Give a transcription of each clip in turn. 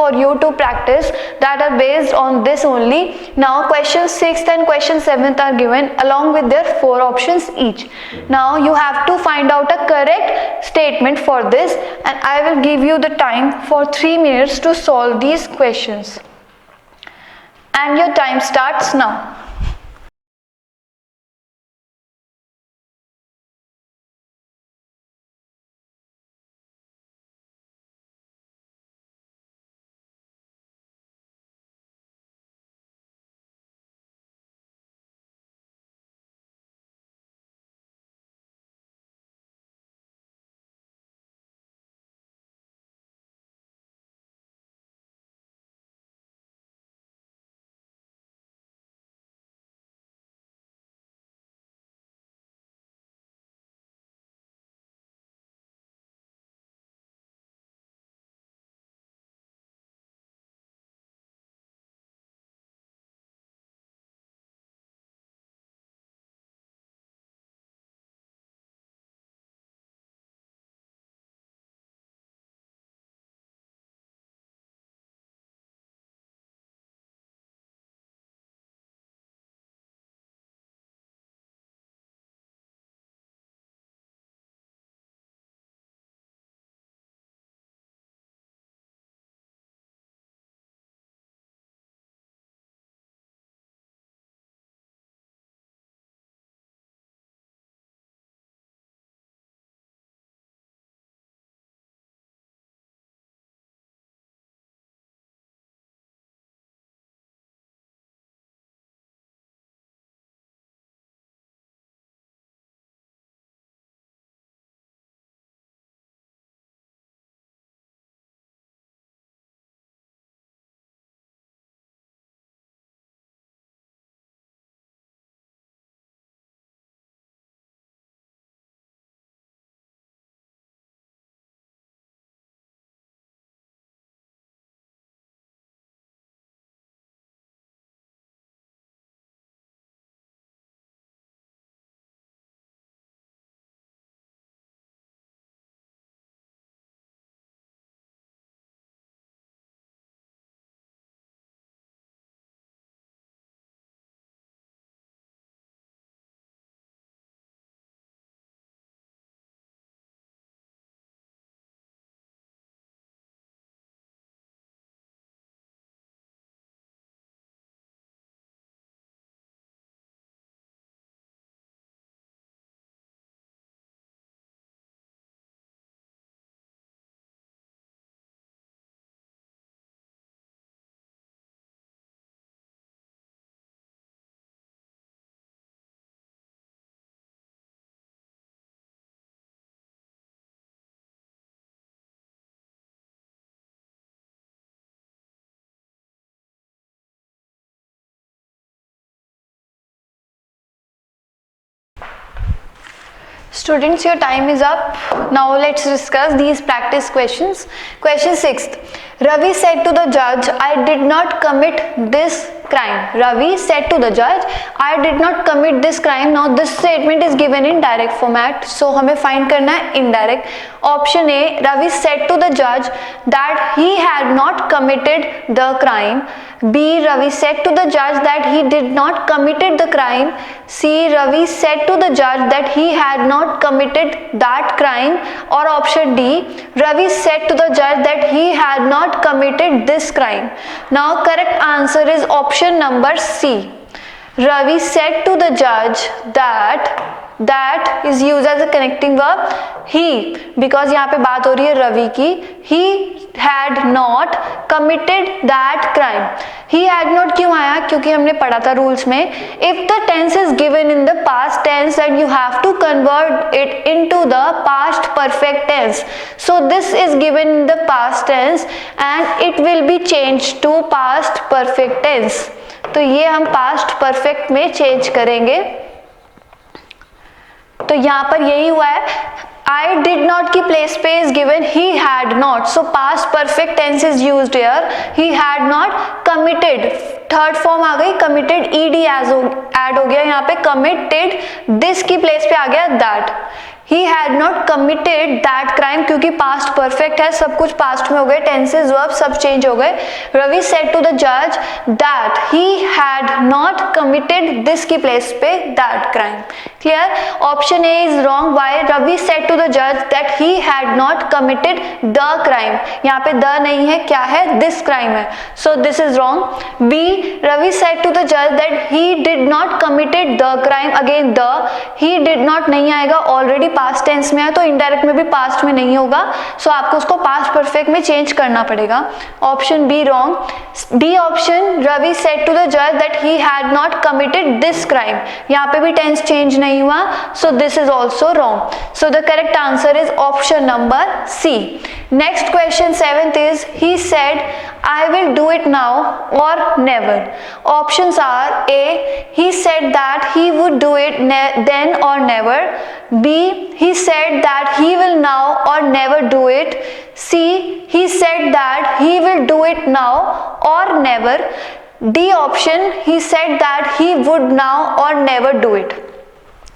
for you to practice that are based on this only. Now question 6th and question 7th are given along with their 4 options each. Now you have to find out a correct statement for this, and I will give you the time for 3 minutes to solve these questions. And your time starts now. Students, your time is up. Now let's discuss these practice questions. Question 6th. Ravi said to the judge, I did not commit this crime. Ravi said to the judge, I did not commit this crime. Now this statement is given in direct format. So हमें find करना है indirect. Option A, Ravi said to the judge that he had not committed the crime. B, Ravi said to the judge that he did not committed the crime. C, Ravi said to the judge that he had not committed that crime. Or option D, Ravi said to the judge that he had not committed this crime. Now correct answer is option number C. Ravi said to the judge that is used as a connecting verb he, because यहाँ पे बात हो रही है रवि की. He had not committed that crime. He had not क्यों आया? क्योंकि हमने पढ़ा था रूल्स में, if the tense is given in the past tense and you have to convert it into the past perfect tense. So this is given in the past tense and it will be changed to past perfect tense. तो ये हम past perfect में change करेंगे. तो यहाँ पर यही हुआ है. I did not की place पे is given he had not, so past perfect tense is used here. He had not committed, third form आ गई, committed ed add हो गया यहाँ पे, committed this की place पे आ गया that. he had not committed that crime, क्योंकि past perfect है, सब कुछ past में हो गए, tenses verb सब change हो गए. Ravi said to the judge that he had not committed this की place पे that crime. Clear? Option A is wrong. Why? Ravi said to the judge that he had not committed the crime. यहाँ पे the नहीं है, क्या है? This crime है. So this is wrong. B. Ravi said to the judge that he did not committed the crime. Again the. He did not नहीं आएगा, already past tense में है, तो indirect में भी past में नहीं होगा. So आपको उसको past perfect में change करना पड़ेगा. Option B wrong. D option. Ravi said to the judge that he had not committed this crime. यहाँ पे भी tense change नहीं हुआ, so this is also wrong. So the correct answer is option number C. Next question 7th is, he said I will do it now or never. Options are A. He said that he would do it then or never. B. He said that he will now or never do it. C. He said that he will do it now or never. D option. He said that he would now or never do it.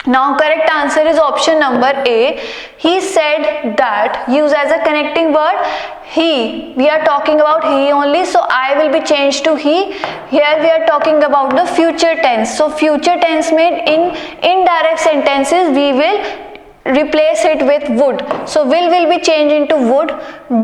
Now correct answer is option number A. He said that. Use as a connecting word. He. We are talking about he only, so I will be changed to he. Here we are talking about the future tense. So future tense में in indirect sentences we will replace it with would. So will be changed into would.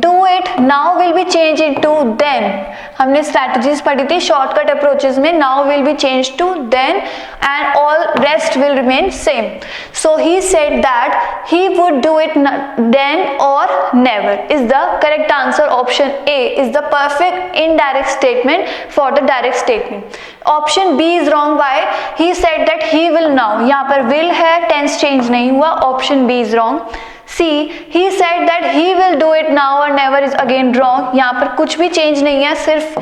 Do it now will be changed into then. हमने strategies पढ़ी थी shortcut approaches में. Now will be changed to then and all rest will remain same. So he said that he would do it then or never is the correct answer. Option A is the perfect indirect statement for the direct statement. Option B is wrong. Why? He said that he will now. यहाँ पर will है, tense change नहीं हुआ. Option B is wrong. C. He said that he will do it now or never is again wrong. यहाँ पर कुछ भी change नहीं है, सिर्फ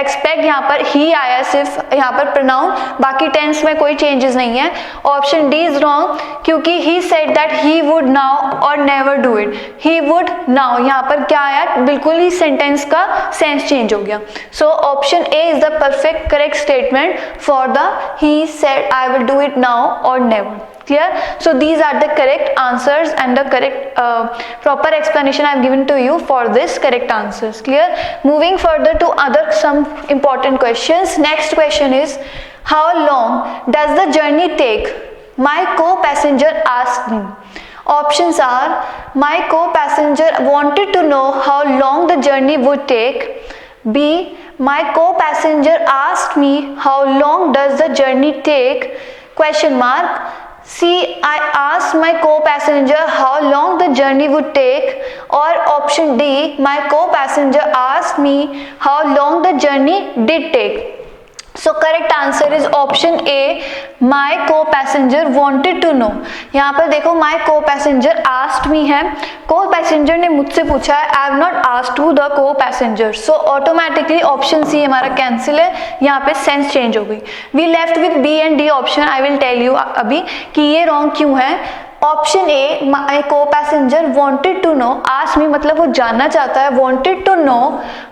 expect यहाँ पर he आया, सिर्फ यहाँ पर pronoun, बाकी tense में कोई changes नहीं है. Option D is wrong क्योंकि he said that he would now or never do it. He would now यहाँ पर क्या आया, बिल्कुल ही sentence का sense change हो गया. So option A is the perfect correct statement for the he said I will do it now or never. Clear? So these are the correct answers and the correct proper explanation I have given to you for this correct answers. Clear? Moving further to other some important questions. Next question is, how long does the journey take? My co-passenger asked me. Options are, my co-passenger wanted to know how long the journey would take. B. My co-passenger asked me how long does the journey take? Question mark. C. I asked my co-passenger how long the journey would take. Or option D. My co-passenger asked me how long the journey did take. So correct answer is option A. My co-passenger wanted to know. यहाँ पर देखो my co-passenger asked me है, co-passenger ने मुझसे पूछा है, I have not asked to the co-passenger. So automatically option C हमारा cancel है, यहाँ पे sense change हो गई. We left with B and D option. I will tell you अभी कि ये wrong क्यों है. Option A, my co-passenger wanted to know, ask me मतलब वो जानना चाहता है, wanted to know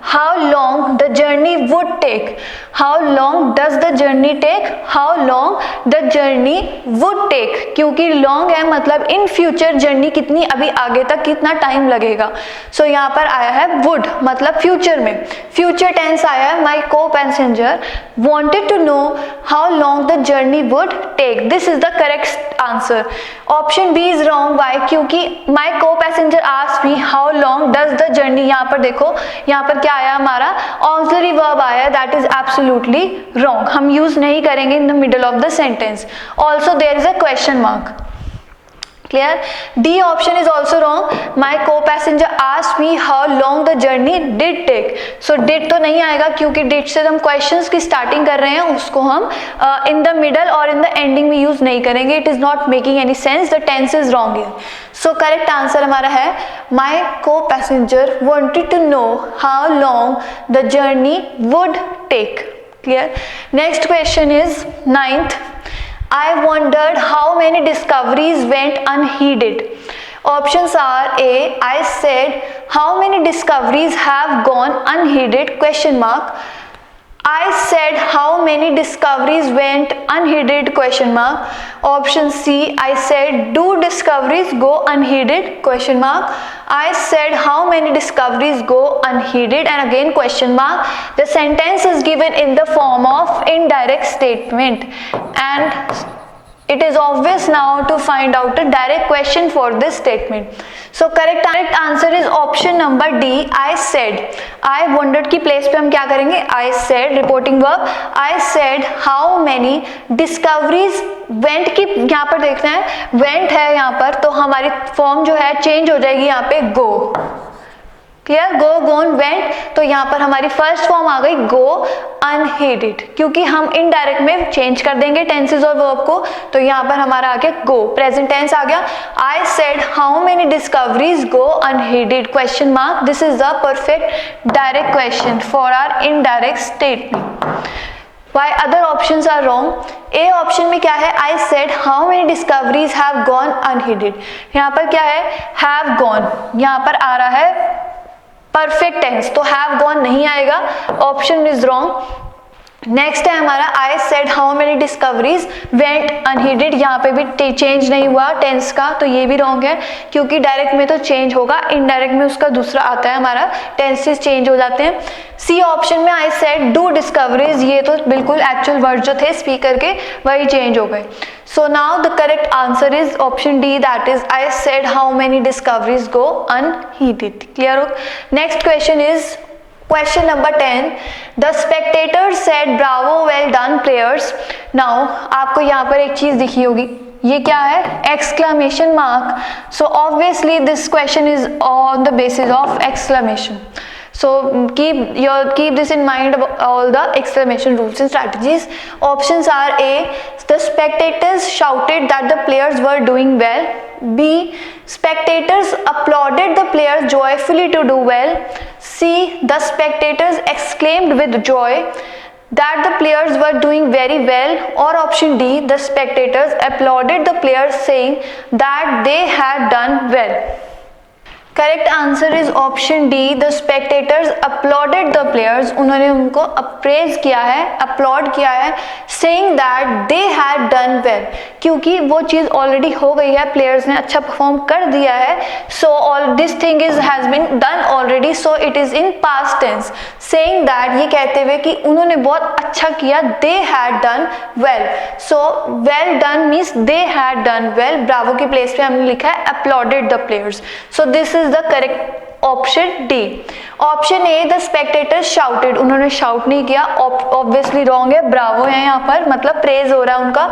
how long the journey would take. How long does the journey take, how long the journey would take, क्योंकि long है मतलब in future journey कितनी अभी आगे तक कितना टाइम लगेगा. सो यहाँ पर आया है वुड मतलब फ्यूचर में, फ्यूचर टेंस आया है. My co-passenger wanted to know how long the journey would take. This is the correct answer. Option B is wrong. Why? क्योंकि my co-passenger asked me how long does the journey, यहाँ पर देखो यहाँ पर क्या आया हमारा auxiliary verb आया, दैट इज एब्सोल्युटली रॉन्ग. हम यूज नहीं करेंगे in the middle of the sentence. Also there is a question mark. Clear? D option is also wrong. My co-passenger asked me how long the journey did take. So did तो नहीं आएगा क्योंकि did से हम questions की starting कर रहे हैं, उसको हम in the middle और in the ending में use नहीं करेंगे. It is not making any sense. The tense is wrong here. So correct answer हमारा है my co-passenger wanted to know how long the journey would take. Clear? Next question is 9th. I wondered how many discoveries went unheeded. Options are A. I said how many discoveries have gone unheeded? Question mark. I said how many discoveries went unheeded question mark. Option C, I said do discoveries go unheeded question mark. I said how many discoveries go unheeded, and again question mark. The sentence is given in the form of indirect statement, and it is obvious now to find out a direct question for this statement. So correct answer is option number D, I said. I wondered की place पे हम क्या करेंगे? I said reporting verb. I said how many discoveries went की यहाँ पर देखना है, went है यहाँ पर, तो हमारी फॉर्म जो है चेंज हो जाएगी यहाँ पे go. क्लियर? गो, गोन, वेंट, तो यहाँ पर हमारी फर्स्ट फॉर्म आ गई गो अनहीडेड, क्योंकि हम इनडायरेक्ट में चेंज कर देंगे टेंसेस और वर्ब को, तो यहाँ पर हमारा आ गया गो, प्रेजेंट टेंस आ गया. I said how many discoveries go unheeded question mark. This is the perfect direct question for our indirect statement. Why other options are wrong? A option में क्या है? I said how many discoveries have gone unheeded. यहाँ पर क्या है? Have gone. यहाँ पर आ रहा है परफेक्ट टेंस, तो हैव गॉन नहीं आएगा, ऑप्शन इज रॉन्ग. नेक्स्ट है हमारा I said how many discoveries went unheeded. यहाँ पे भी चेंज नहीं हुआ टेंस का, तो ये भी रॉन्ग है, क्योंकि डायरेक्ट में तो चेंज होगा, इनडायरेक्ट में उसका दूसरा आता है, हमारा टेंसेस चेंज हो जाते हैं. सी ऑप्शन में आई सेड डू डिस्कवरीज, ये तो बिल्कुल एक्चुअल वर्ड जो थे स्पीकर के वही चेंज हो गए. So now the correct answer is option D, that is I said how many discoveries go unheeded. Clear हो? Next question is Question number 10. The spectators said bravo, well done players. Now आपको यहाँ पर एक चीज दिखी होगी, ये क्या है? Exclamation mark. So obviously this question is on the basis of exclamation. So keep this in mind about all the exclamation rules and strategies. Options are A, the spectators shouted that the players were doing well. B, spectators applauded the players joyfully to do well. C, the spectators exclaimed with joy that the players were doing very well. Or option D, the spectators applauded the players saying that they had done well. Correct answer is option D, the spectators uploaded the players. उन्होंने उनको apprise किया है, applaud किया है, saying that they had done well, क्योंकि वो चीज़ already हो गई है, प्लेयर्स ने अच्छा परफॉर्म कर दिया है. So all this thing is has been done already, so it is in past tense. Saying that, ये कहते हुए कि उन्होंने बहुत अच्छा किया, they had done well. So well done means they had done well. Bravo की प्लेस पे हमने लिखा है applauded the players. So this is the correct option D. Option A, the spectators shouted. उन्होंने shout नहीं किया, obviously wrong है, bravo है यहाँ पर, मतलब praise हो रहा है उनका.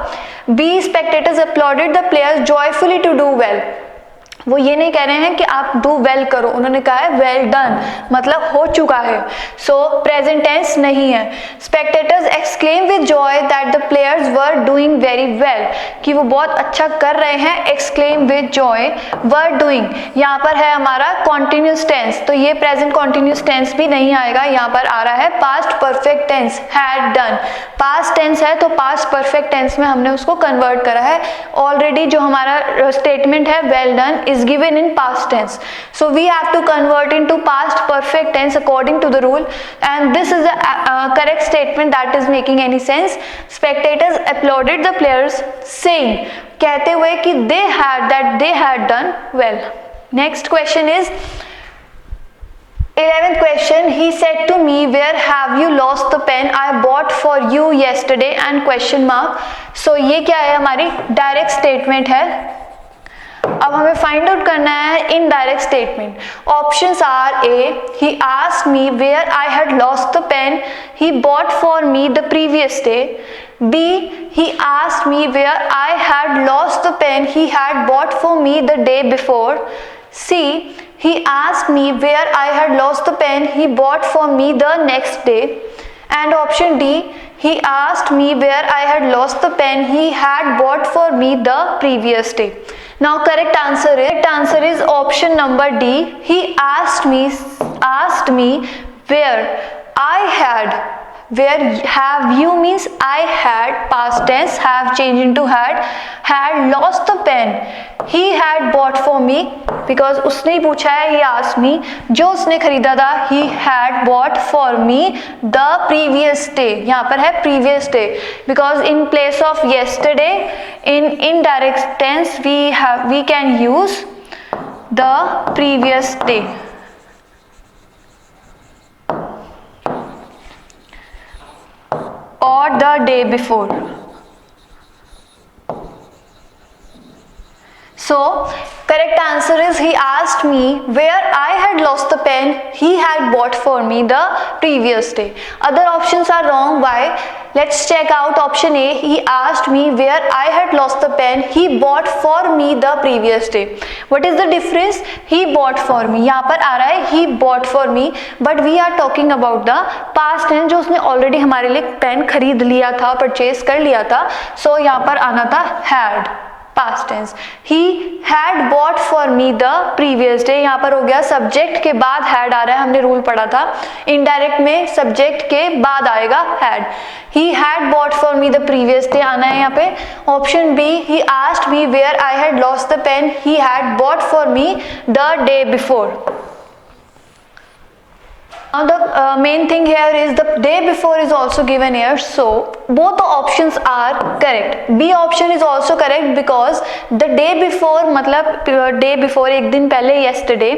B, spectators applauded the players joyfully to do well. वो ये नहीं कह रहे हैं कि आप डू वेल करो, उन्होंने कहा है वेल डन, मतलब हो चुका है. सो प्रेजेंट टेंस नहीं है. Spectators exclaim with Joy that the players were doing very well, कि वो बहुत अच्छा कर रहे हैं. Exclaim with Joy, were doing यहाँ पर है हमारा कॉन्टिन्यूस टेंस, तो ये प्रेजेंट कॉन्टिन्यूस टेंस भी नहीं आएगा. यहाँ पर आ रहा है past perfect tense, had done. Past tense है तो पास्ट परफेक्ट टेंस में हमने उसको कन्वर्ट करा है. ऑलरेडी जो हमारा स्टेटमेंट है well done is given in past tense, so we have to convert into past perfect tense according to the rule, and this is the correct statement that is making any sense. Spectators applauded the players saying, कहते हुए कि they had done well. Next question is 11th question. He said to me, where have you lost the pen I bought for you yesterday and question mark. So ये क्या है? हमारी direct statement है. अब हमें फाइंड आउट करना है indirect statement. Options are A, he asked me where I had lost the pen he bought for me the previous day. B, he asked me where I had lost the pen he had bought for me the day before. C, he asked me where I had lost the pen he bought for me the next day. And option D, he asked me where I had lost the pen he had bought for me the previous day. Now correct answer is option number D. He asked me where I had. Where have you means I had, past tense, have changed into had lost the pen. he had bought for me, because उसने ही पूछा है, he asked me, जो उसने खरीदा था, he had bought for me the previous day. यहाँ पर है previous day, because in place of yesterday in indirect tense we can use the previous day or the day before. So correct answer is he asked me where I had lost the pen he had bought for me the previous day. Other options are wrong. Why? Let's check out option A. He asked me where I had lost the pen he bought for me the previous day. What is the difference? He bought for me, यहाँ पर आ रहा है he bought for me, but we are talking about the past tense, जो उसने already हमारे लिए pen खरीद लिया था, परचेज कर लिया था. So यहाँ पर आना था had, past tense. He had bought for me the previous day. यहाँ पर हो गया सब्जेक्ट के बाद had आ रहा है, हमने रूल पढ़ा था इनडायरेक्ट में सब्जेक्ट के बाद आएगा had. He had bought for me the previous day आना है यहाँ पे. Option B, he asked me where I had lost the pen he had bought for me the day before. Now the main thing here is the day before is also given here, so both the options are correct. B option is also correct because the day before मतलब day before एक दिन पहले yesterday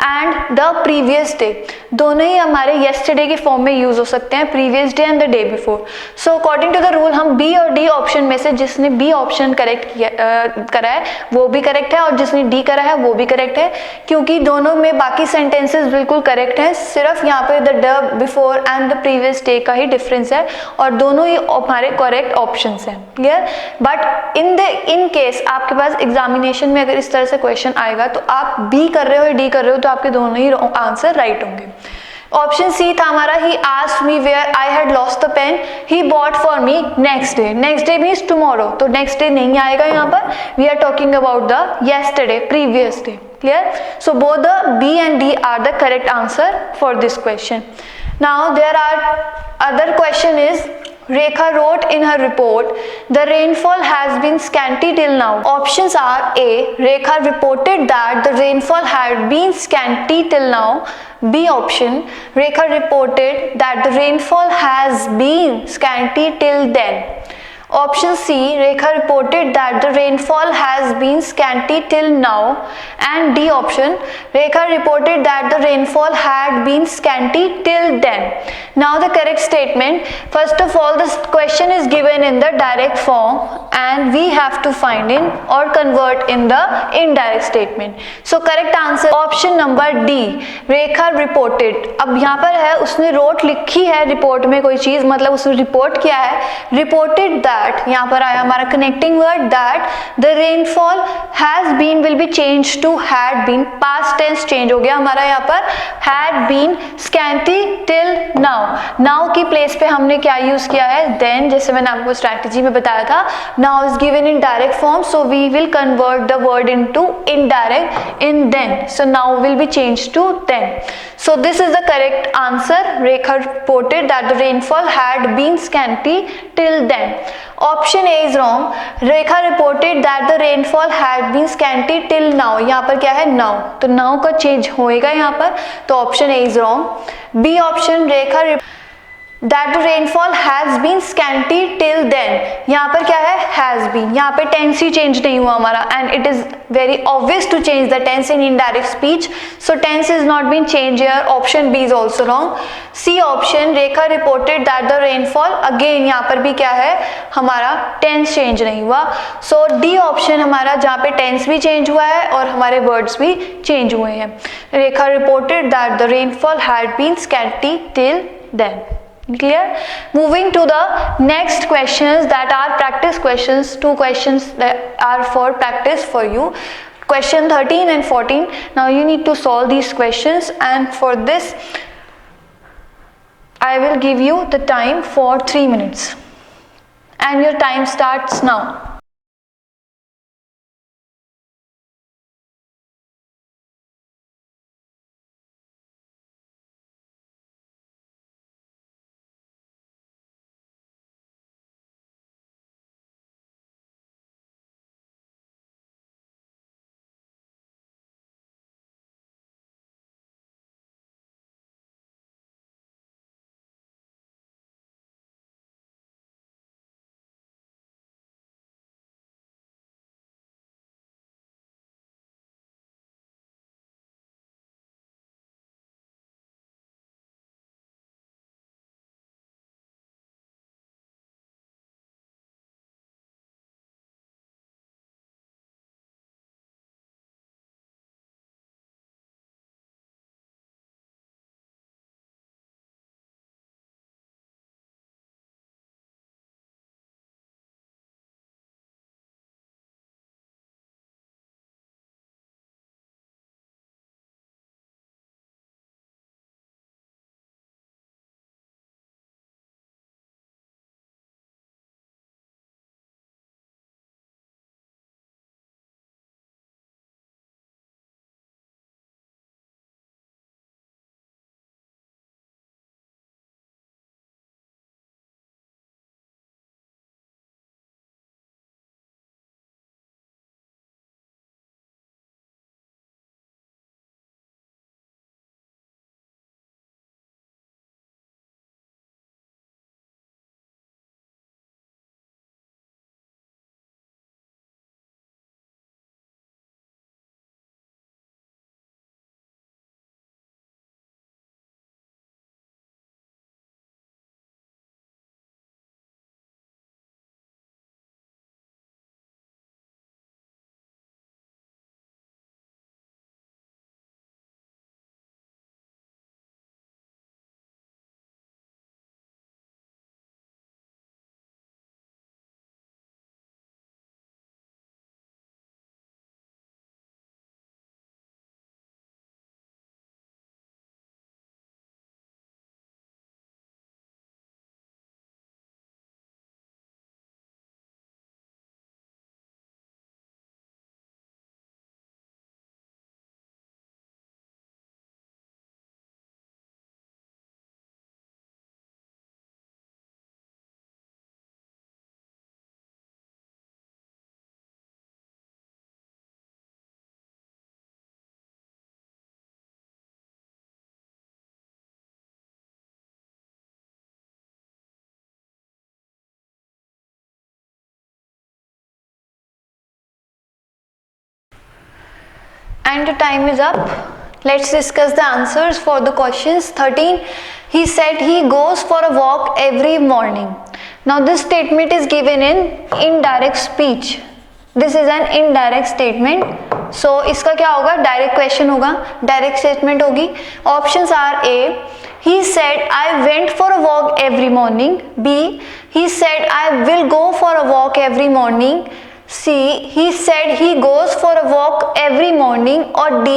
and the previous day दोनों ही हमारे yesterday के form में use हो सकते हैं, previous day and the day before. So according to the rule हम B और D ऑप्शन में से जिसने B ऑप्शन करेक्ट करा है वो भी करेक्ट है और जिसने D करा है वो भी करेक्ट है, क्योंकि दोनों में बाकी सेंटेंसेस बिल्कुल करेक्ट हैं, सिर्फ यहाँ पे the before and the previous day का ही डिफरेंस है और दोनों ही हमारे करेक्ट ऑप्शंस हैं. क्लियर? बट इन केस आपके पास एग्जामिनेशन में अगर इस तरह से क्वेश्चन आएगा तो आप बी कर रहे हो या डी कर रहे हो तो आपके दोनों ही आंसर राइट होंगे. ऑप्शन सी था हमारा he asked me where I had lost the pen he bought for me next day. Next day means tomorrow, तो नेक्स्ट डे नहीं आएगा यहाँ पर. We are talking about the yesterday, previous day. Clear? So both the B and D are the correct answer for this question. Now there are other question is Rekha wrote in her report, the rainfall has been scanty till now. Options are A. Rekha reported that the rainfall had been scanty till now. B option, Rekha reported that the rainfall has been scanty till then. Option C, Rekha reported that the rainfall has been scanty till now. And D option, Rekha reported that the rainfall had been scanty till then. Now the correct statement, first of all this question is given in the direct form and we have to find in or convert in the indirect statement. So correct answer option number D, Rekha reported. अब यहाँ पर है उसने wrote लिखी है report में कोई चीज, मतलब उसने रिपोर्ट किया है, reported that, यहाँ पर आया हमारा connecting word that the rainfall has been will be change to had been, past tense change हो गया हमारा यहाँ पर, had been scanty till now. Now की प्लेस पे हमने क्या यूज किया है देन, जैसे मैंने आपको स्ट्रैटेजी में बताया था. Now is given in direct form so we will convert the word into indirect in then, so now will be change to then. So this is the correct answer. Rekha reported that the rainfall had been scanty till then. Option A is wrong. Rekha reported that the rainfall had been scanty till now. यहाँ पर क्या है now, तो now का change होएगा यहाँ पर, तो option A is wrong. B option, Rekha that the rainfall has been scanty till then. यहाँ पर क्या है has been, यहाँ पे tense ही change नहीं हुआ हमारा and it is very obvious to change the tense in indirect speech, so tense is not been changed here. Option B is also wrong. C option, Rekha reported that the rainfall, again यहाँ पर भी क्या है हमारा tense change नहीं हुआ, so D option हमारा जहाँ पे tense भी change हुआ है और हमारे words भी change हुए हैं. Rekha reported that the rainfall had been scanty till then. Clear? Moving to the next questions that are practice questions. Two questions that are for practice for you. Question 13 and 14. Now you need to solve these questions and for this I will give you the time for 3 minutes and your time starts now. and the time is up. Let's discuss the answers for the questions. 13. He said he goes for a walk every morning. Now this statement is given in indirect speech. This is an indirect statement. So इसका क्या होगा? Direct question होगा, direct statement होगी. Options are A, he said I went for a walk every morning. B, he said I will go for a walk every morning. C, he said he goes for a walk every morning. Or D,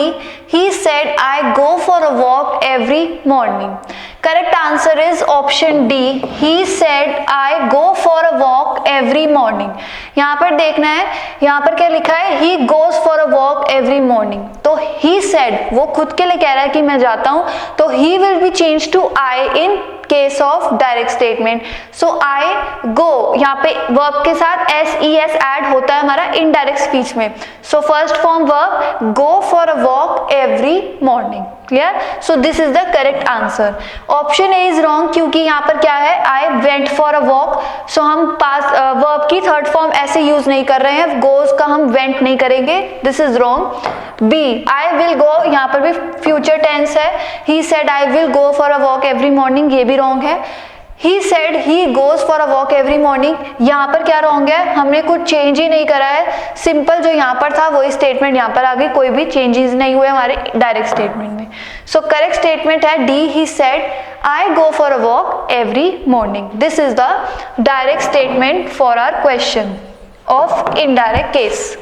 he said I go for a walk every morning. Correct answer is option D. He said I go for a walk every morning. यहाँ पर देखना है, यहाँ पर क्या लिखा है? He goes for a walk every morning. तो he said वो खुद के लिए कह रहा है कि मैं जाता हूँ, तो he will be changed to I in case of direct statement. So I go, यहाँ पे verb के साथ SES add होता है हमारा indirect speech में. So first form verb go for a walk every morning. Clear? So this is the correct answer. Option A is wrong क्योंकि यहाँ पर क्या है? I went for a walk. So हम past verb की third form ऐसे use नहीं कर रहे हैं, goes का हम went नहीं करेंगे. This is wrong. B, I will go, यहाँ पर भी future tense है. He said I will go for a walk every morning, ये भी wrong है. He said he goes for a walk every morning, यहाँ पर क्या wrong है? हमने कुछ change ही नहीं करा है. Simple जो यहाँ पर था वही statement यहाँ पर आ गई, कोई भी changes नहीं हुए हमारे direct statement में. So correct statement है D. He said I go for a walk every morning. This is the direct statement for our question of indirect case.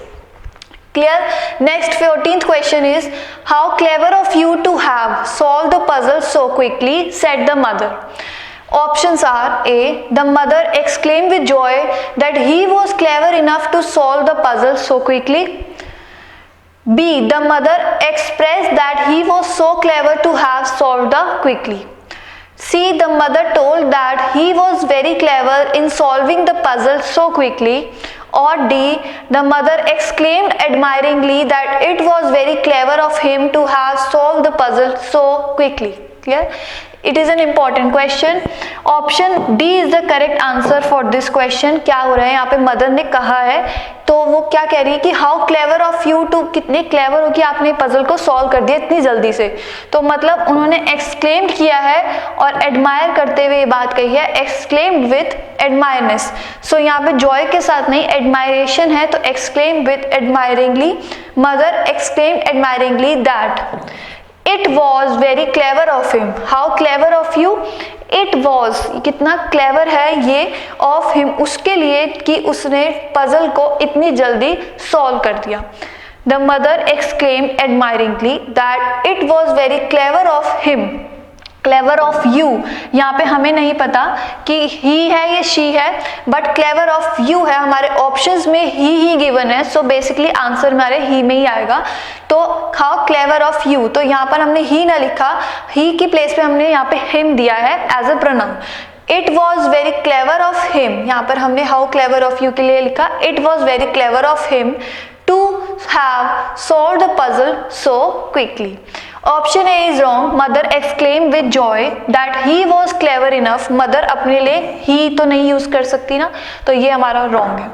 Clear? Next 14th question is, how clever of you to have solved the puzzle so quickly, said the mother. Options are A, the mother exclaimed with joy that he was clever enough to solve the puzzle so quickly. B, the mother expressed that he was so clever to have solved the quickly. C, the mother told that he was very clever in solving the puzzle so quickly. Or D, the mother exclaimed admiringly that it was very clever of him to have solved the puzzle so quickly. Clear? It is an important question. Option D is the correct answer for this question. क्या हो रहा है यहाँ पे? Mother ने कहा है तो वो क्या कह रही है कि how clever of you to, कितने क्लेवर हो कि आपने पजल को सॉल्व कर दिया इतनी जल्दी से. तो मतलब उन्होंने एक्सक्लेम्ड किया है और एडमायर करते हुए ये बात कही है, एक्सक्लेम्ड विथ एडमायरनेस. सो यहाँ पे जॉय के साथ नहीं, एडमायरेशन है, तो exclaim with admiringly. Mother exclaimed admiringly that It was very clever of him. How clever of you? It was, कितना clever है ये of him, उसके लिए कि उसने puzzle को इतनी जल्दी solve कर दिया. The mother exclaimed admiringly that it was very clever of him. Clever of you, यहाँ पे हमें नहीं पता कि ही है या शी है, बट क्लेवर ऑफ यू है. हमारे ऑप्शंस में ही गिवन है, सो बेसिकली आंसर हमारे ही में ही आएगा. तो हाउ क्लेवर ऑफ यू, तो यहाँ पर हमने ही ना लिखा, ही की प्लेस पे हमने यहाँ पे हिम दिया है as a pronoun. It was very clever of him, यहाँ पर हमने हाउ क्लेवर ऑफ यू के लिए लिखा it was very clever of him to have solved the puzzle so quickly. Option A is wrong. Mother exclaimed with joy that he was clever enough. Mother अपने लिए he तो नहीं use कर सकती ना, तो ये हमारा wrong है.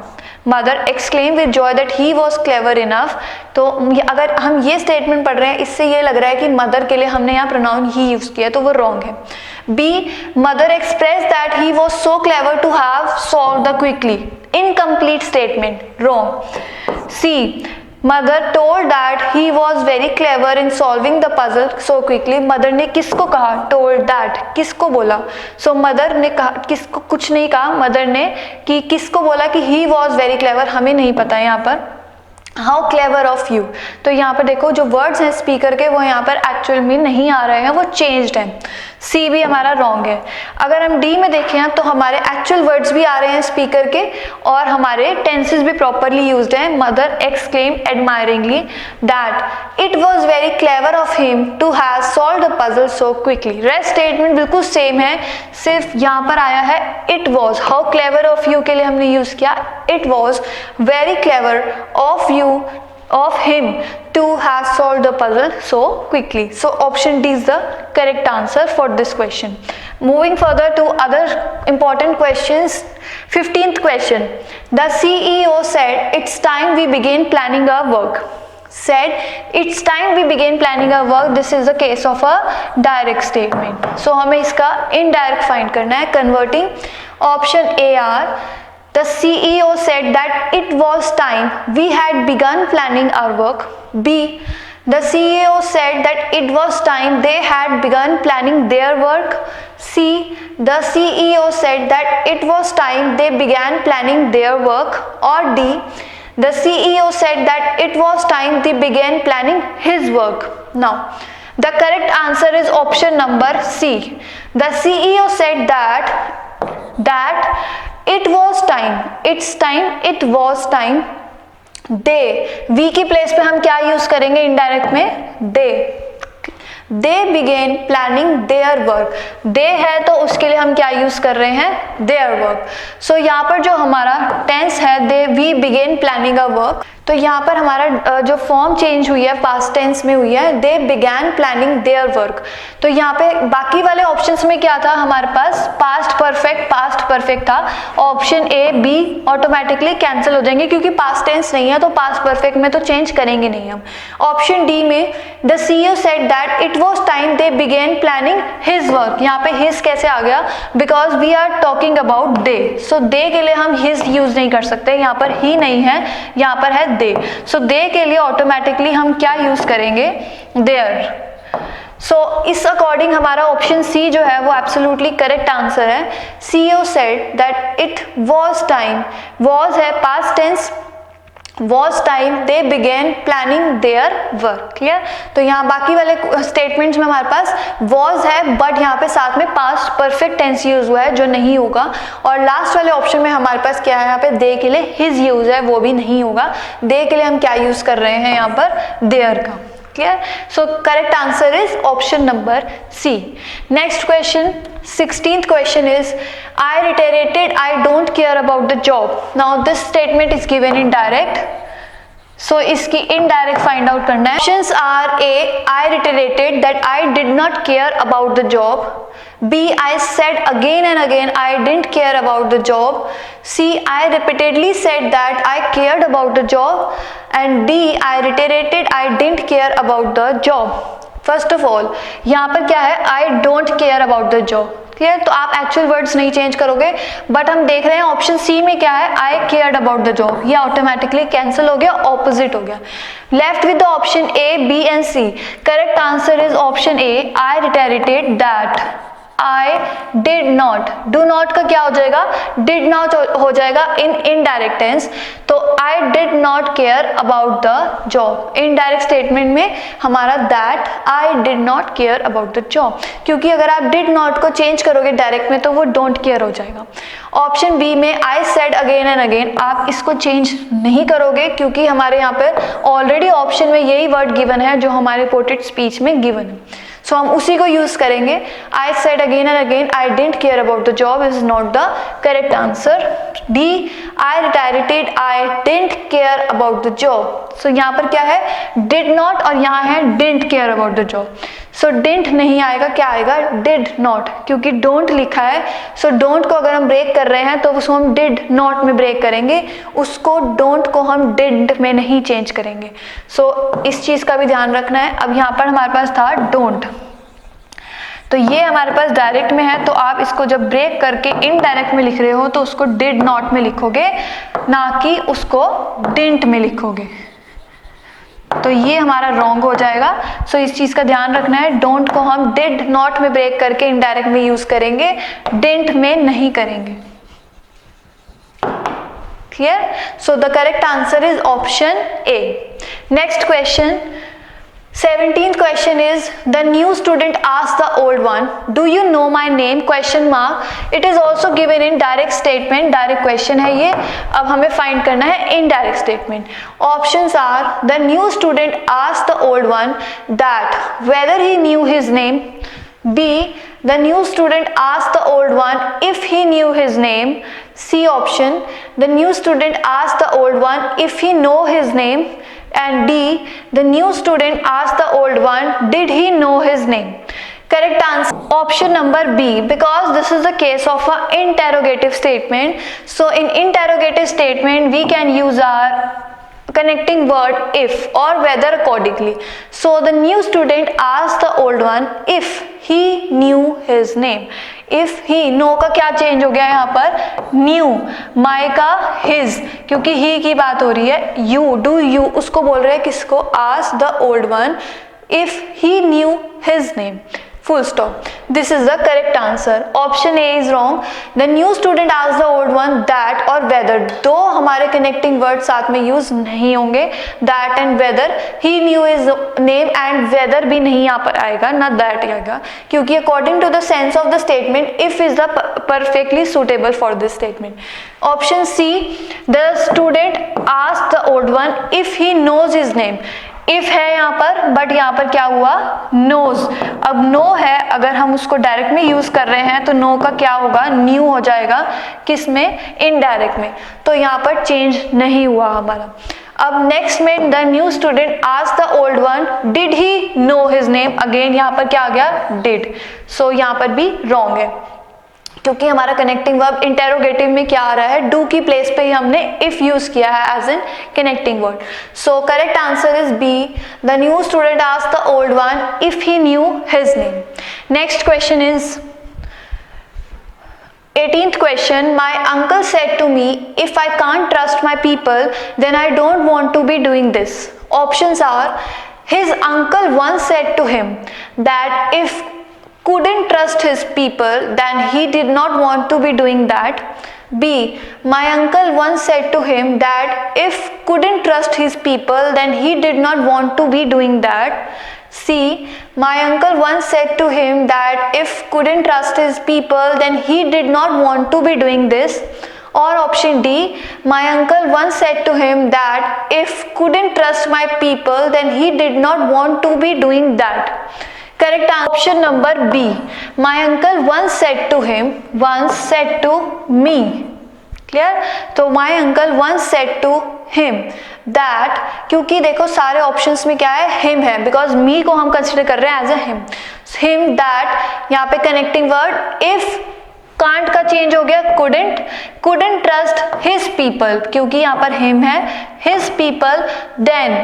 Mother exclaimed with joy that he was clever enough. तो अगर हम ये स्टेटमेंट पढ़ रहे हैं, इससे ये लग रहा है कि मदर के लिए हमने यहाँ प्रोनाउन ही यूज किया, तो वो रॉन्ग है. B, mother expressed that he was so clever to have solved the quickly. Incomplete statement, wrong. C, mother told that he was very clever in solving the puzzle so quickly. Mother ने किसको कहा? told that, किसको बोला? so mother ने कहा, किसको कुछ नहीं कहा मदर ने, कि किसको बोला कि he was very clever, हमें नहीं पता यहाँ पर. हाउ क्लेवर ऑफ यू, तो यहाँ पर देखो जो वर्ड्स हैं स्पीकर के वो यहाँ पर एक्चुअल में नहीं आ रहे हैं, वो चेंज्ड हैं. सी भी हमारा रॉन्ग है. अगर हम डी में देखें तो हमारे एक्चुअल वर्ड्स भी आ रहे हैं स्पीकर के और हमारे टेंसेस भी प्रॉपरली यूज्ड हैं. Mother exclaim admiringly that it was very clever of him to have solved the puzzle so quickly. Rest statement बिल्कुल सेम है, सिर्फ यहाँ पर आया है it was. How clever of you के लिए हमने यूज किया it was very clever of you of him to have solved the puzzle so quickly. So option D is the correct answer for this question. Moving further to other important questions. 15th question. The CEO said it's time we begin planning our work. said it's time we begin planning our work. This is the case of a direct statement. So हमें इसका indirect find करना है. Converting option A are the CEO said that it was time we had begun planning our work. B, the CEO said that it was time they had begun planning their work. C, the CEO said that it was time they began planning their work. Or D, the CEO said that it was time they began planning his work. Now, the correct answer is option number C. The CEO said that it was time, it's time, it was time. They, we की place पे हम क्या use करेंगे indirect में? they began planning their work. they है तो उसके लिए हम क्या यूज कर रहे हैं? their work. so यहाँ पर जो हमारा टेंस है they, we began planning our work, तो यहाँ पर हमारा जो फॉर्म चेंज हुई है पास्ट टेंस में हुई है they began planning their work. तो यहाँ पे बाकी वाले ऑप्शंस में क्या था हमारे पास? पास्ट परफेक्ट था. Option A be automatically cancel हो जाएंगे क्योंकि पास्ट टेंस नहीं है, तो पास्ट परफेक्ट में तो चेंज करेंगे नहीं हम. ऑप्शन डी में the CEO said that it was time they began planning his work. यहाँ पे his कैसे आ गया? Because we are talking about they. So they के लिए हम his यूज नहीं कर सकते, यहाँ पर ही नहीं है, यहाँ पर है दे. सो दे के लिए ऑटोमेटिकली हम क्या यूज करेंगे? देयर. सो इस अकॉर्डिंग हमारा ऑप्शन सी जो है वो एब्सोल्युटली करेक्ट आंसर है. CEO said that it was time, was है past tense, was time they began planning their work. Clear? तो यहाँ बाकी वाले स्टेटमेंट्स में हमारे पास was है बट यहाँ पे साथ में पास्ट परफेक्ट टेंस यूज हुआ है जो नहीं होगा. और लास्ट वाले ऑप्शन में हमारे पास क्या है? यहाँ पे दे के लिए his यूज है, वो भी नहीं होगा. दे के लिए हम क्या यूज कर रहे हैं यहाँ पर? their का. Clear? So correct answer is option number C. Next question, 16th question is I reiterated I don't care about the job. Now this statement is given in direct. So इसकी indirect find out करना है. Options are A, I reiterated that I did not care about the job. B, I said again and again I didn't care about the job. C, I repeatedly said that I cared about the job. And D, I reiterated I didn't care about the job. First of all, यहाँ पर क्या है? I don't care about the job. Clear? तो आप actual words नहीं change करोगे, but हम देख रहे हैं ऑप्शन सी में क्या है? I cared about the job. ये ऑटोमेटिकली कैंसिल हो गया, ऑपोजिट हो गया. Left with the option A B and C. Correct answer is option A, I reiterated that I did not. Do not का क्या हो जाएगा? Did not हो जाएगा in indirect tense. तो I did not care about the job. Indirect statement में हमारा that I did not care about the job. क्योंकि अगर आप did not को change करोगे direct में तो वो don't care हो जाएगा. ऑप्शन बी में I said again and again, आप इसको change नहीं करोगे क्योंकि हमारे यहाँ पर ऑलरेडी ऑप्शन में यही वर्ड गिवन है जो हमारे रिपोर्टेड स्पीच में गिवन है. सो हम उसी को यूज करेंगे. I said again and again I didn't care about the job is not the correct answer. D, I reiterated I didn't care about the job. So यहाँ पर क्या है? डिड नॉट और यहाँ है didn't care about the job. So didn't नहीं आएगा, क्या आएगा? डिड नॉट, क्योंकि डोंट लिखा है. सो डोंट को अगर हम ब्रेक कर रहे हैं तो उसको हम डिड नॉट में ब्रेक करेंगे, उसको डोंट को हम डिड में नहीं चेंज करेंगे. सो इस चीज का भी ध्यान रखना है. अब यहाँ पर हमारे पास था डोंट, तो ये हमारे पास डायरेक्ट में है, तो आप इसको जब ब्रेक करके इनडायरेक्ट में लिख रहे हो तो उसको डिड नॉट में लिखोगे, ना कि उसको डिडंट में लिखोगे. तो ये हमारा रॉन्ग हो जाएगा. सो इस चीज का ध्यान रखना है. डोंट को हम डिड नॉट में ब्रेक करके इनडायरेक्ट में यूज करेंगे, डिडंट में नहीं करेंगे. Clear? So the correct answer is option A. Next question, 17th question is the new student asked the old one, do you know my name? question mark. It is also given in direct statement. direct question है ये. अब हमें find करना है indirect statement. Options are the new student asked the old one that whether he knew his name. B, the new student asked the old one if he knew his name. C option, the new student asked the old one if he know his name. And D, the new student asked the old one did he know his name. Correct answer option number B, because this is the case of a interrogative statement. So in interrogative statement we can use our connecting word if or whether accordingly. So the new student asked the old one if he knew his name. If he, no का क्या change हो गया यहाँ पर, new, my का his, क्योंकि he की बात हो रही है, you, do you, उसको बोल रहे हैं किसको, ask the old one if he knew his name. Full stop. This is the correct answer. Option A is wrong. The new student asked the old one that or whether. दो हमारे connecting words साथ में use नहीं होंगे, that and whether. He knew his name and whether भी नहीं यहाँ पर आएगा, ना that आएगा, क्योंकि according to the sense of the statement, if is the perfectly suitable for this statement. Option C. The student asked the old one if he knows his name. If है यहाँ पर, बट यहाँ पर क्या हुआ, knows. अब no है, अगर हम उसको डायरेक्ट में यूज कर रहे हैं तो नो का क्या होगा, न्यू हो जाएगा, किस में, इनडायरेक्ट में, तो यहाँ पर चेंज नहीं हुआ हमारा. अब नेक्स्ट में the new student asked the old one did he know his name. Again यहाँ पर क्या आ गया, डिड. सो यहाँ पर भी रॉन्ग है, क्योंकि हमारा कनेक्टिंग वर्ब इंटेरोगेटिव में क्या आ रहा है, डू की प्लेस पे ही हमने इफ यूज किया है as an connecting word. So correct answer is B. The new student asked the old one if he knew his name. Next question is 18th question. My uncle said to me, if I can't trust my people, then I don't want to be doing this. Options are, his uncle once said to him that if couldn't trust his people, then he did not want to be doing that. B. My uncle once said to him that if couldn't trust his people, then he did not want to be doing that. C. My uncle once said to him that if couldn't trust his people, then he did not want to be doing this. Or option D. My uncle once said to him that if couldn't trust my people, then he did not want to be doing that. Correct option number B. My uncle once said to him, once said to me. Clear? तो my uncle once said to him that, क्योंकि देखो सारे options में क्या है, him है, because me को हम कंसिडर कर रहे हैं as a him. Him that, यहाँ पे कनेक्टिंग वर्ड if, कांट का चेंज हो गया couldn't trust his people, क्योंकि यहाँ पर him है, his people, then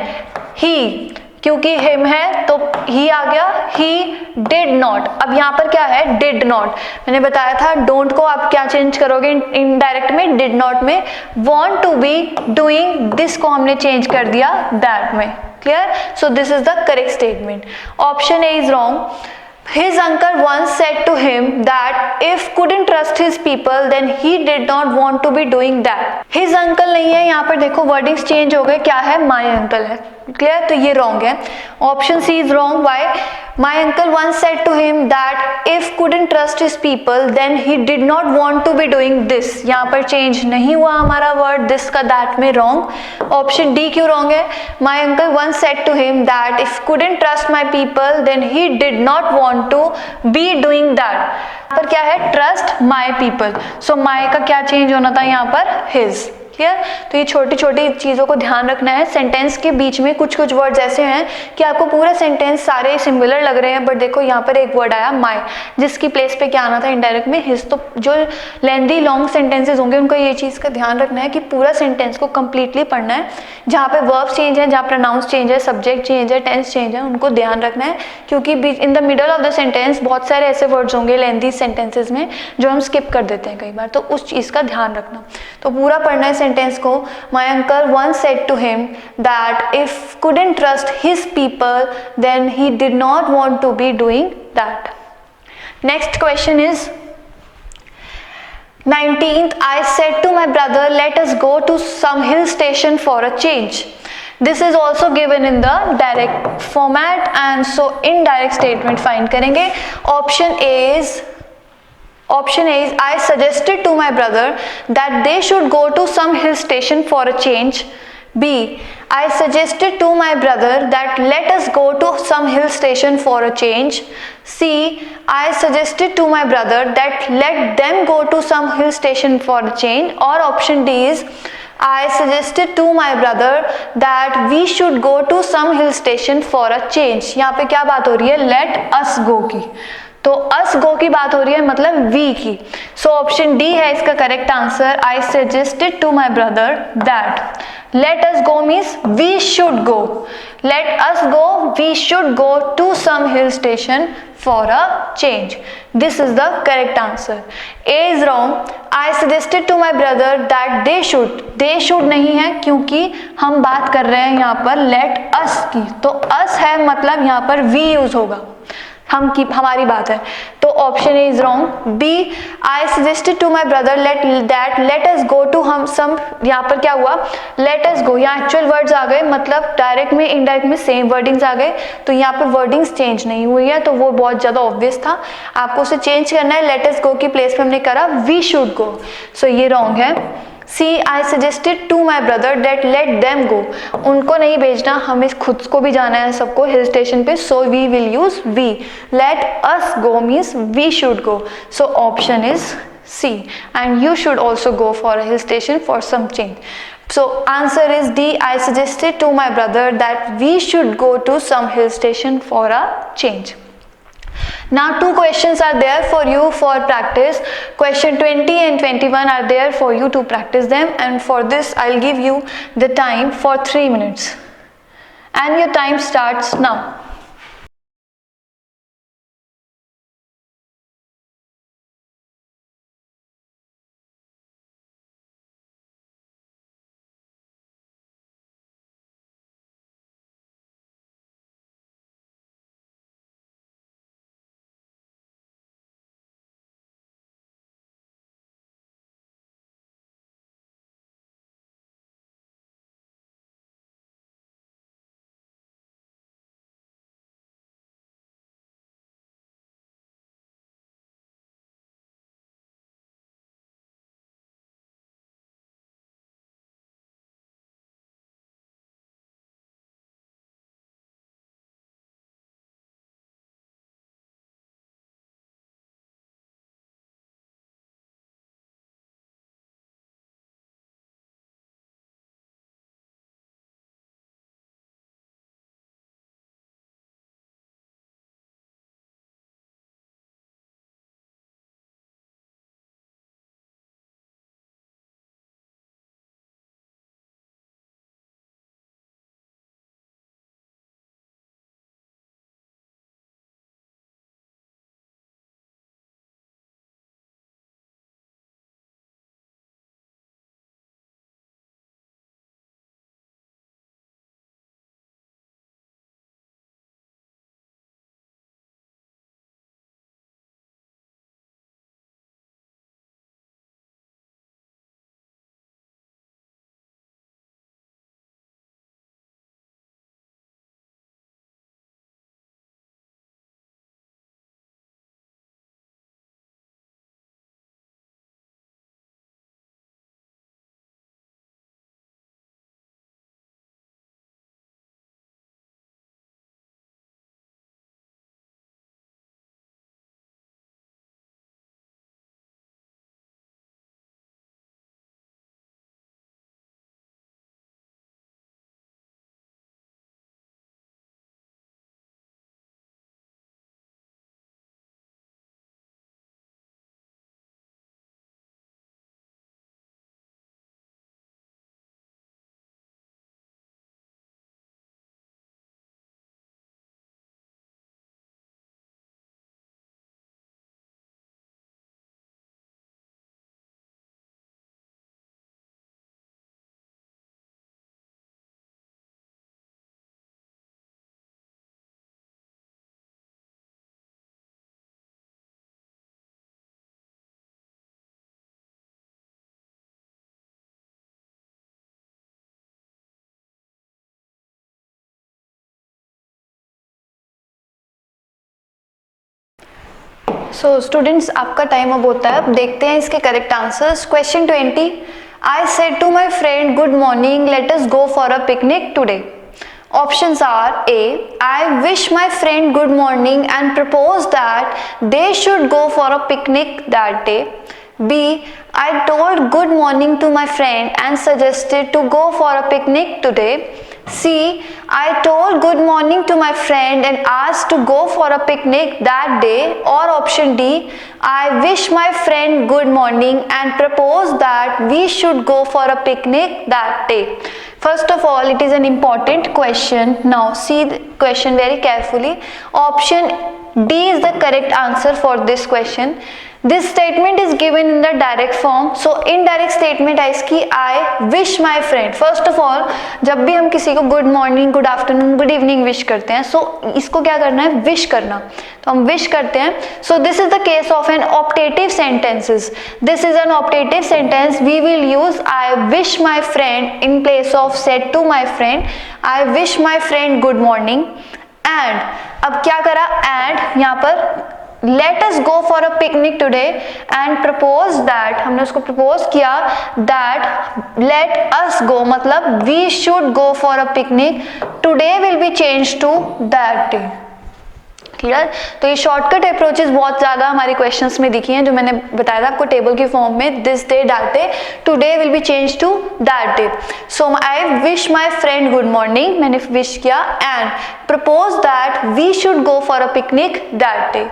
he, क्योंकि हिम है तो ही आ गया, ही डिड नॉट. अब यहाँ पर क्या है, डिड नॉट. मैंने बताया था डोंट को आप क्या चेंज करोगे इनडायरेक्ट में, डिड नॉट में. Want to be doing this को हमने चेंज कर दिया दैट में. Clear? So this is the correct statement. Option A is wrong. His uncle once said to him that if couldn't trust his people, then he did not want to be doing that. His uncle नहीं है, यहाँ पर देखो wordings change हो गए, क्या है, my uncle है. क्लियर? तो ये रॉन्ग है. Option C is wrong. Why? My uncle once said to him that if couldn't trust his people, then he did not want to be doing this. यहाँ पर चेंज नहीं हुआ हमारा word, this का that में wrong. Option D क्यों wrong है? My uncle once said to him that if couldn't trust my people, then he did not want to be doing that. यहाँ पर क्या है, trust my people. So my का क्या change होना था यहाँ पर, his. क्लियर? तो ये छोटी छोटी चीज़ों को ध्यान रखना है. सेंटेंस के बीच में कुछ कुछ वर्ड्स ऐसे हैं कि आपको पूरा सेंटेंस सारे सिमिलर लग रहे हैं, बट देखो यहाँ पर एक वर्ड आया माई, जिसकी प्लेस पे क्या आना था इनडायरेक्ट में, हिज. तो जो लेंदी लॉन्ग सेंटेंसेज होंगे उनको ये चीज़ का ध्यान रखना है कि पूरा सेंटेंस को कंप्लीटली पढ़ना है. जहाँ पे वर्ब्स चेंज है, जहाँ प्रोनाउंस चेंज है, सब्जेक्ट चेंज है, टेंस चेंज है, उनको ध्यान रखना है, क्योंकि इन the middle of the sentence बहुत सारे ऐसे वर्ड्स होंगे लेंदी सेंटेंसेज में जो हम स्किप कर देते हैं कई बार, तो उस चीज़ का ध्यान रखना. तो पूरा पढ़ना है सेंटेंस को. My uncle once said to him that if couldn't trust his people, then he did not want to be doing that. Next question is 19th. I said to my brother, let us go to some hill station for a change. This is also given in the direct format, and so indirect statement find करेंगे. Option A is I suggested to my brother that they should go to some hill station for a change. B. I suggested to my brother that let us go to some hill station for a change. C. I suggested to my brother that let them go to some hill station for a change. Or option D is I suggested to my brother that we should go to some hill station for a change. यहाँ पे क्या बात हो रही है, let us go की. तो अस गो की बात हो रही है, मतलब वी की. सो ऑप्शन डी है इसका correct answer. I suggested to my brother that Let us go means we should go. Let us go, we should go to some hill station for a change. This is the correct answer. A is wrong. I suggested to my brother that they should. They should नहीं है क्योंकि हम बात कर रहे हैं यहाँ पर let us की, तो us है मतलब यहाँ पर we यूज होगा, हम की हमारी बात है, तो option A is wrong. B, I suggested to my brother let us go to हम सम, यहाँ पर क्या हुआ, लेट अस गो, यहाँ एक्चुअल वर्ड्स आ गए, मतलब डायरेक्ट में इनडायरेक्ट में सेम वर्डिंग्स आ गए, तो यहाँ पर वर्डिंग्स चेंज नहीं हुई है, तो वो बहुत ज़्यादा ऑब्वियस था. आपको उसे चेंज करना है, लेट अस गो की प्लेस पे हमने करा वी शुड गो, सो ये रॉन्ग है. C, I suggested to my brother that let them go, उनको नहीं भेजना, हमें खुद को भी जाना है सबको हिल स्टेशन पे, so we will use we. Let us go means we should go, so option is C. And you should also go for a hill station for some change. So answer is D. I suggested to my brother that we should go to some hill station for a change. Now two questions are there for you for practice. Question 20 and 21 are there for you to practice them, and for this I'll give you the time for 3 minutes. And your time starts now. So students आपका time अब होता है, अब देखते हैं इसके correct answers. Question 20, I said to my friend good morning let us go for a picnic today. Options are A. I wish my friend good morning and propose that they should go for a picnic that day. B. I told good morning to my friend and suggested to go for a picnic today. C. I told good morning to my friend and asked to go for a picnic that day. Or option D. I wish my friend good morning and proposed that we should go for a picnic that day. First of all, it is an important question. Now see the question very carefully. Option D is the correct answer for this question. This statement is given in the direct form. So indirect statement है इसकी I wish my friend. First of all, जब भी हम किसी को good morning, good afternoon, good evening wish करते हैं, सो इसको क्या करना है, विश करना. तो हम विश करते हैं. So this is the case of an optative sentences. This is an optative sentence. We will use I wish my friend in place of said to my friend. I wish my friend good morning. And अब क्या करा, and यहाँ पर let us go for a picnic today and propose that, हमने उसको propose किया that let us go मतलब we should go for a picnic, today will be changed to that day. Clear. तो ये शॉर्टकट अप्रोचेस बहुत ज़्यादा हमारे questions में दिखी हैं, जो मैंने बताया था आपको टेबल की फॉर्म में. This day that day, today will be change to that day. So I wish my friend good morning, मैंने विश किया, and propose that we should go for a picnic that day.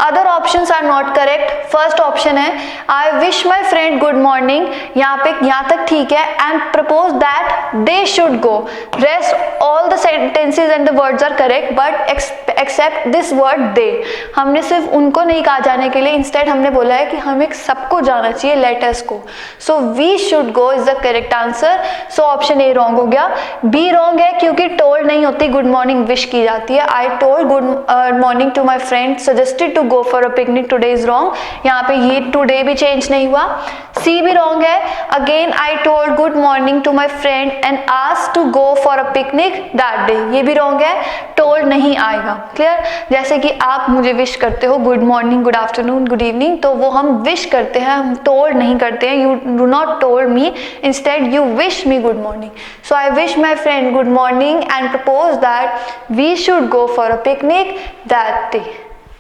Other options are not correct. First option है I wish my friend good morning, यहाँ तक ठीक है, and propose that they should go. Rest all the sentences and the words are correct, but except this word दे. हमने सिर्फ उनको नहीं कहा जाने के लिए, इंस्टेड हमने बोला है कि हमें सबको जाना चाहिए, let us go. So we should go is the correct answer. So option A wrong हो गया. बी रॉन्ग है क्योंकि टोल्ड नहीं होती, गुड मॉर्निंग विश की जाती है. I told good morning to my friend, suggested to go for a picnic today is wrong. यहाँ पे ये टुडे भी चेंज नहीं हुआ. सी भी रॉन्ग है. Again I told good morning to my friend and asked to go for a picnic that day, ये भी रॉन्ग है. टोल्ड नहीं आएगा. क्लियर. जैसे कि आप मुझे विश करते हो good morning, good afternoon, good evening, तो वो हम विश करते हैं, हम टोल्ड नहीं करते हैं. You do not told me, instead you wish me good morning. So I wish my friend good morning and propose that we should go for a picnic that day.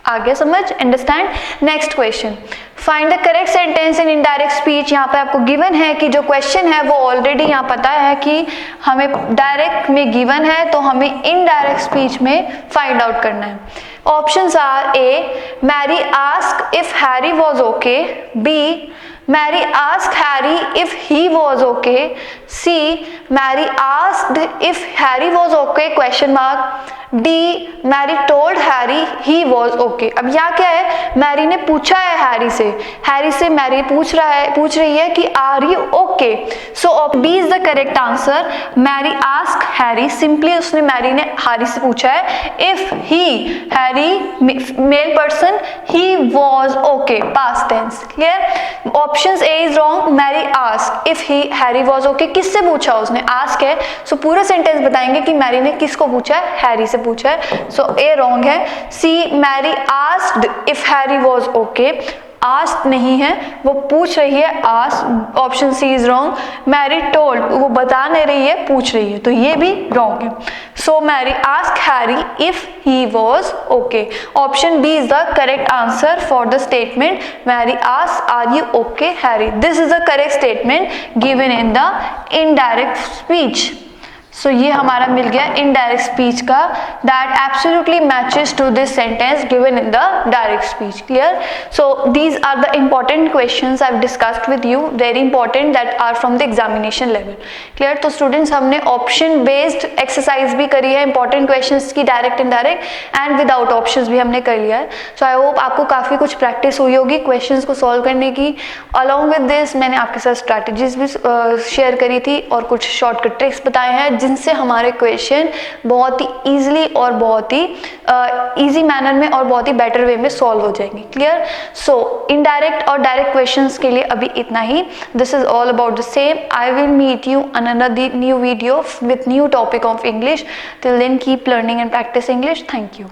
आगे समझ, understand. Next question, find the correct sentence in indirect speech. यहाँ पे आपको given है कि जो question है वो ऑलरेडी यहाँ पता है कि हमें डायरेक्ट में गिवन है, तो हमें इनडायरेक्ट स्पीच में फाइंड आउट करना है. Options are A Mary ask if Harry was okay, B Mary asked Harry if he was okay, C Mary asked if Harry was okay question mark, D Mary told Harry he was okay. अब यहाँ क्या है, Mary ने पूछा है Harry से Mary पूछ रही है कि are you okay. So B is the correct answer. Mary ask Harry, simply उसने मैरी ने हैरी से पूछा है. If he, Harry male person, he was okay past tense. Clear. Option A is wrong. Mary ask if he Harry was okay, किससे पूछा, उसने ask है. सो पूरा सेंटेंस बताएंगे कि मैरी ने किसको पूछा है, हैरी से पूछा है. सो ए रॉन्ग है. C Mary asked if Harry was okay, ask नहीं है, वो पूछ रही है, ask. Option C is wrong. Mary told, वो बता नहीं रही है, पूछ रही है, तो ये भी रॉन्ग है. So Mary ask Harry if he was okay. Option B is the correct answer for the statement Mary ask are you okay Harry. This is the correct statement given in the indirect speech. So ये हमारा मिल गया indirect speech का, that absolutely matches to this sentence given in the direct speech. Clear. So these are the important questions I have discussed with you, very important, that are from the examination level. Clear. तो students, हमने option based exercise भी करी है, important questions की, direct indirect and without options भी हमने कर लिया है. सो आई होप आपको काफ़ी कुछ प्रैक्टिस हुई होगी क्वेश्चंस को सॉल्व करने की. अलॉन्ग विद दिस मैंने आपके साथ स्ट्रैटेजीज भी शेयर करी थी और कुछ शॉर्टकट ट्रिक्स बताए हैं, जिनसे हमारे क्वेश्चन बहुत ही इजीली और बहुत ही इजी मैनर में और बहुत ही बेटर वे में सॉल्व हो जाएंगे. क्लियर. सो इनडायरेक्ट और डायरेक्ट क्वेश्चंस के लिए अभी इतना ही. This is all about the same. I will meet you on another new video with new topic of English. Till then keep learning and practice English. Thank you.